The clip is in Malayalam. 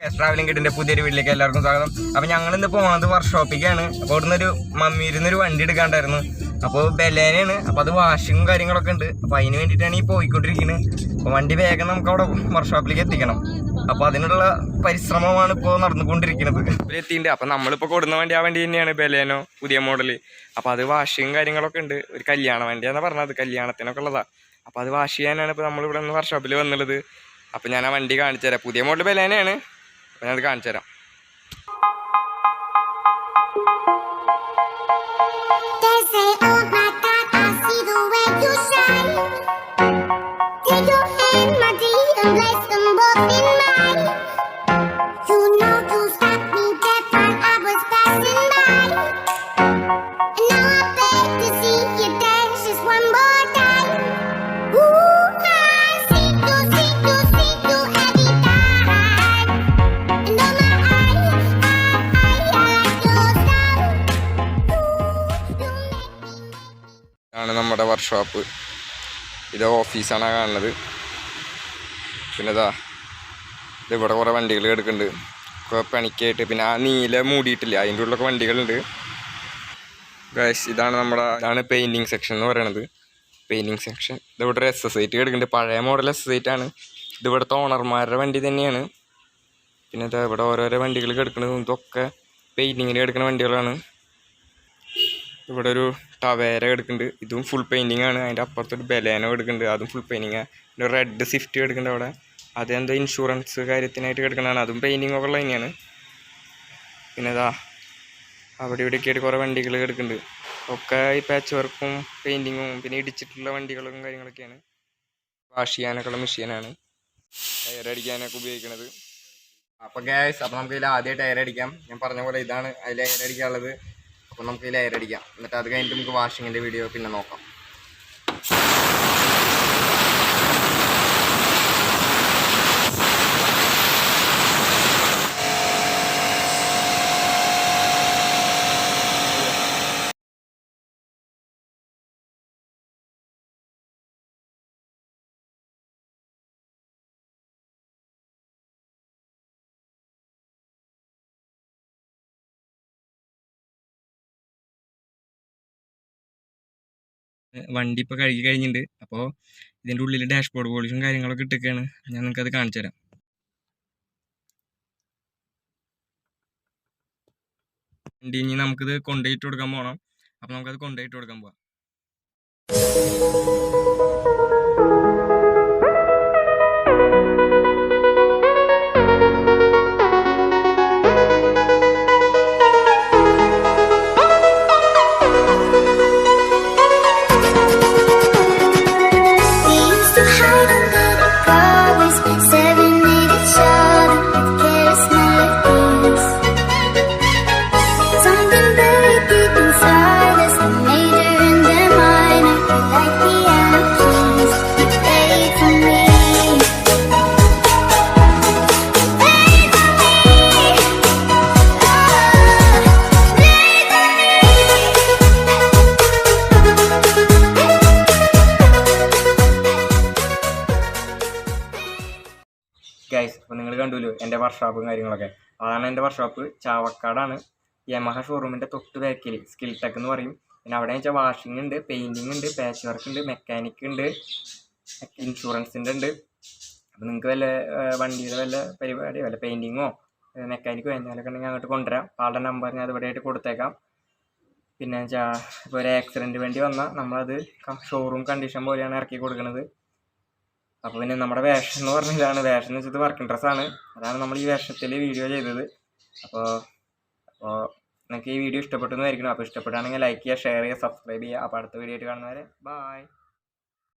ട്രാവലിംഗ് കിട്ടിന്റെ പുതിയൊരു വീട്ടിലേക്ക് എല്ലാവർക്കും സ്വാഗതം. അപ്പോൾ ഞങ്ങൾ ഇന്ന് പോകുന്നത് വർക്ക്ഷോപ്പിലേക്കാണ്. അപ്പോൾ അവിടെ നിന്നൊരു മമ്മിയിരുന്നൊരു വണ്ടി എടുക്കാണ്ടായിരുന്നു. അപ്പോൾ ബെലേനയാണ്. അപ്പോൾ അത് വാഷിങ്ങും കാര്യങ്ങളൊക്കെ ഉണ്ട്. അപ്പോൾ അതിന് വേണ്ടിയിട്ടാണ് ഈ പോയിക്കൊണ്ടിരിക്കുന്നത്. അപ്പോൾ വണ്ടി വേഗം നമുക്ക് അവിടെ വർക്ക്ഷോപ്പിലേക്ക് എത്തിക്കണം. അപ്പോൾ അതിനുള്ള പരിശ്രമമാണ് ഇപ്പോൾ നടന്നുകൊണ്ടിരിക്കുന്നത്. ഇപ്പോൾ എത്തിയിട്ടുണ്ട്. അപ്പോൾ നമ്മളിപ്പോൾ കൊടുന്ന വണ്ടി ആ വണ്ടി തന്നെയാണ്, ബെലേനോ പുതിയ മോഡൽ. അപ്പോൾ അത് വാഷിങ്ങും കാര്യങ്ങളൊക്കെ ഉണ്ട്. ഒരു കല്യാണ വണ്ടിയാണെന്ന് പറഞ്ഞത്, കല്യാണത്തിനൊക്കെ ഉള്ളതാണ്. അപ്പോൾ അത് വാഷ് ചെയ്യാനാണ് ഇപ്പോൾ നമ്മളിവിടെ നിന്ന് വർക്ക്ഷോപ്പിൽ വന്നുള്ളത്. അപ്പോൾ ഞാൻ ആ വണ്ടി കാണിച്ചു തരാം. പുതിയ മോഡൽ ബെലേനയാണ്. അപ്പോൾ ഞാനത് കാണിച്ചു തരാം. ആണ് നമ്മുടെ വർക്ക്ഷോപ്പ്. ഇത് ഓഫീസാണ് കാണുന്നത്. പിന്നെ ഇതിവിടെ കുറേ വണ്ടികൾ കിടക്കുന്നുണ്ട് പണിക്കായിട്ട്. പിന്നെ ആ നീല മൂടിയിട്ടില്ല, അതിൻ്റെ ഉള്ളിലൊക്കെ വണ്ടികളുണ്ട്. ഗൈസ് ഇതാണ് പെയിൻറ്റിങ് സെക്ഷൻ എന്ന് പറയുന്നത്. പെയിൻറ്റിങ് സെക്ഷൻ ഇതിവിടെ ഒരു SSIT കിടക്കുന്നുണ്ട്. പഴയ മോഡൽ SSIT ആണ്. ഇതിവിടുത്തെ ഓണർമാരുടെ വണ്ടി തന്നെയാണ്. പിന്നെ ഇവിടെ ഓരോരോ വണ്ടികൾ കിടക്കുന്നത് ഇതൊക്കെ പെയിൻറ്റിങ്ങിന് കിടക്കുന്ന വണ്ടികളാണ്. ഇവിടെ ഒരു ടവേര എടുക്കുന്നുണ്ട്. ഇതും ഫുൾ പെയിൻറ്റിങ് ആണ്. അതിൻ്റെ അപ്പുറത്തൊരു ബെലേനോ എടുക്കുന്നുണ്ട്. അതും ഫുൾ പെയിൻറ്റിങ്ങാണ്. പിന്നെ റെഡ് സ്വിഫ്റ്റ് എടുക്കുന്നുണ്ട് അവിടെ. അതെന്തോ ഇൻഷുറൻസ് കാര്യത്തിനായിട്ട് കിടക്കുന്നതാണ്. അതും പെയിൻറ്റിങ് ഒക്കെ ഉള്ള തന്നെയാണ്. പിന്നെ അവിടെ ഇവിടെയൊക്കെ ആയിട്ട് കുറേ വണ്ടികൾ കിടക്കുന്നുണ്ട്. ഒക്കെ ഈ പാച്ച് വർക്കും പെയിൻറ്റിങ്ങും പിന്നെ ഇടിച്ചിട്ടുള്ള വണ്ടികളും കാര്യങ്ങളൊക്കെയാണ്. വാഷ് ചെയ്യാനൊക്കെ ഉള്ള മെഷീനാണ്. ടയർ അടിക്കാനൊക്കെ ഉപയോഗിക്കുന്നത്. അപ്പോൾ നമുക്ക് ഇതിൽ ആദ്യം ടയർ അടിക്കാം. ഞാൻ പറഞ്ഞ പോലെ ഇതാണ് അതിൽ ടയർ അടിക്കാനുള്ളത്. അപ്പോൾ നമുക്ക് ഇതിൽ എയർ അടിക്കാം. എന്നിട്ട് അത് കഴിഞ്ഞിട്ട് നമുക്ക് വാഷിങ്ങിൻ്റെ വീഡിയോ പിന്നെ നോക്കാം. വണ്ടി ഇപ്പോൾ കഴുകി കഴിഞ്ഞിട്ടുണ്ട്. അപ്പോൾ ഇതിൻ്റെ ഉള്ളിൽ ഡാഷ്ബോർഡ് പോളിഷും കാര്യങ്ങളൊക്കെ ഇട്ടൊക്കെയാണ്. ഞാൻ നിങ്ങൾക്കത് കാണിച്ചു തരാം. വണ്ടി ഇനി നമുക്കിത് കൊണ്ടുപോയിട്ട് കൊടുക്കാൻ പോകണം. അപ്പോൾ നമുക്കത് കൊണ്ടുപോയിട്ട് കൊടുക്കാൻ പോവാം. ഗൈസ്, അപ്പോൾ നിങ്ങൾ കണ്ടുല്ലോ എൻ്റെ വർക്ക്ഷോപ്പും കാര്യങ്ങളൊക്കെ. അതാണ് എൻ്റെ വർക്ക്ഷോപ്പ്. ചാവക്കാടാണ്. യമഹ ഷോറൂമിൻ്റെ തൊട്ട് ബാക്കിൽ സ്കിൽ ടെക് എന്ന് പറയും. പിന്നെ അവിടെ വെച്ചാൽ വാഷിംഗ് ഉണ്ട്, പെയിൻറ്റിങ് ഉണ്ട്, പാച്ച് വർക്ക് ഉണ്ട്, മെക്കാനിക് ഉണ്ട്, ഇൻഷുറൻസിൻ്റെ ഉണ്ട്. അപ്പോൾ നിങ്ങൾക്ക് വല്ല വണ്ടിയുടെ വല്ല പരിപാടിയോ വല്ല പെയിൻറ്റിങ്ങോ മെക്കാനിക്കോ എന്നാലൊക്കെ ഉണ്ടെങ്കിൽ അങ്ങോട്ട് കൊണ്ടുവരാം. ആളുടെ നമ്പർ ഞാൻ ഇവിടെ ആയിട്ട് കൊടുത്തേക്കാം. പിന്നെ വെച്ചാൽ ഇപ്പോൾ ഒരു ആക്സിഡൻറ്റ് വേണ്ടി വന്നാൽ നമ്മളത് ഷോറൂം കണ്ടീഷൻ പോലെയാണ് ഇറക്കി കൊടുക്കുന്നത്. അപ്പോൾ പിന്നെ നമ്മുടെ വേഷം എന്ന് പറഞ്ഞതാണ്. വേഷം എന്ന് വെച്ചത് വർക്കിംഗ് ഡ്രസ്സാണ്. അതാണ് നമ്മൾ ഈ വേഷത്തിൽ വീഡിയോ ചെയ്തത്. അപ്പോൾ നിങ്ങൾക്ക് ഈ വീഡിയോ ഇഷ്ടപ്പെട്ടെന്നായിരിക്കണം. അപ്പോൾ ഇഷ്ടപ്പെട്ടാണെങ്കിൽ ലൈക്ക് ചെയ്യുക, ഷെയർ ചെയ്യുക, സബ്സ്ക്രൈബ് ചെയ്യുക. അപ്പോൾ അടുത്ത വീഡിയോ ആയിട്ട് കാണുന്നവരെ ബൈ.